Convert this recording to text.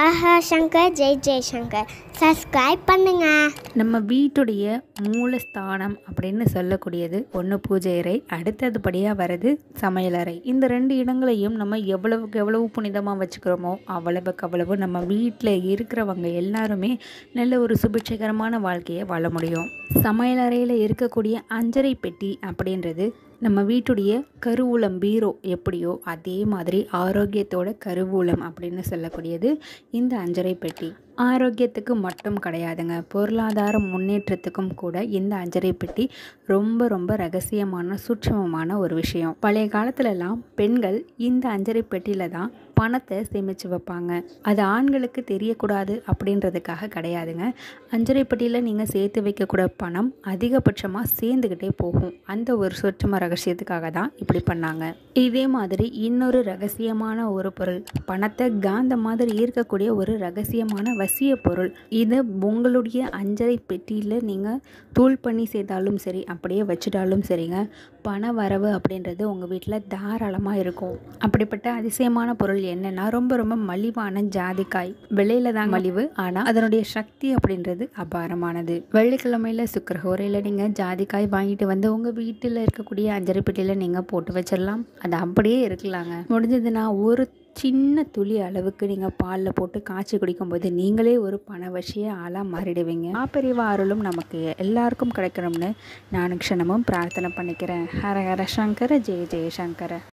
ஆஹா Shankar Jai Jaishankar subscribe பண்ணுங்க. நம்ம வீட்டுடைய மூலஸ்தானம் அப்படின்னு சொல்லக்கூடியது ஒன்று பூஜை அறை, அடுத்ததுபடியாக வர்றது சமையலறை. இந்த 2 இடங்களையும் நம்ம எவ்வளவுக்கு எவ்வளவு புனிதமாக வச்சுக்கிறோமோ அவ்வளவுக்கு அவ்வளவு நம்ம வீட்டில் இருக்கிறவங்க எல்லாருமே நல்ல ஒரு சுபிட்சகரமான வாழ்க்கையை வாழ முடியும். சமையலறையில் இருக்கக்கூடிய அஞ்சரை பெட்டி அப்படின்றது நம்ம வீட்டுடைய கருவூலம் பீரோ எப்படியோ அதே மாதிரி ஆரோக்கியத்தோட கருவூலம் அப்படின்னு சொல்லக்கூடியது இந்த அஞ்சரை பெட்டி. ஆரோக்கியத்துக்கு மட்டும் கிடையாதுங்க, பொருளாதார முன்னேற்றத்துக்கும் கூட இந்த அஞ்சரை பெட்டி ரொம்ப ரொம்ப ரகசியமான சூட்சமமான ஒரு விஷயம். பழைய காலத்துலலாம் பெண்கள் இந்த அஞ்சரை பெட்டியில் தான் பணத்தை சேமித்து வைப்பாங்க. அது ஆண்களுக்கு தெரியக்கூடாது அப்படின்றதுக்காக கிடையாதுங்க. அஞ்சரை பெட்டியில் நீங்கள் சேர்த்து வைக்கக்கூட பணம் அதிகபட்சமாக சேர்ந்துக்கிட்டே போகும். அந்த ஒரு சூட்சம ரகசியத்துக்காக தான் இப்படி பண்ணாங்க. இதே மாதிரி இன்னொரு ரகசியமான ஒரு பொருள், பணத்தை காந்த மாதிரி ஈர்க்கக்கூடிய ஒரு ரகசியமான வசிய பொருள். இது உங்களுடைய அஞ்சரை பெட்டியில் நீங்கள் தூள் பண்ணி சேர்த்தாலும் சரி, அப்படியே வச்சுட்டாலும் சரிங்க, பண வரவு அப்படின்றது உங்கள் வீட்டில் தாராளமாக இருக்கும். அப்படிப்பட்ட அதிசயமான பொருள் என்னென்னா, ரொம்ப ரொம்ப மலிவான ஜாதிக்காய். விலையில தான் மலிவு, ஆனால் அதனுடைய சக்தி அப்படின்றது அபாரமானது. வெள்ளிக்கிழமையில் சுக்கிரஹோரையில் நீங்கள் ஜாதிக்காய் வாங்கிட்டு வந்து உங்கள் வீட்டில் இருக்கக்கூடிய அஞ்சரை பெட்டியில் நீங்கள் போட்டு வச்சிடலாம். அது அப்படியே இருக்கலாங்க. முடிஞ்சதுன்னா ஒரு சின்ன துளி அளவுக்கு நீங்கள் பாலில் போட்டு காய்ச்சி குடிக்கும்போது நீங்களே ஒரு பணவசிய ஆளாக மாறிடுவீங்க. பெரியவா அருளும் நமக்கு எல்லாருக்கும் கிடைக்கணும்னு நான் க்ஷணமும் பிரார்த்தனை பண்ணிக்கிறேன். ஹர ஹர சங்கர ஜெய ஜெய சங்கர.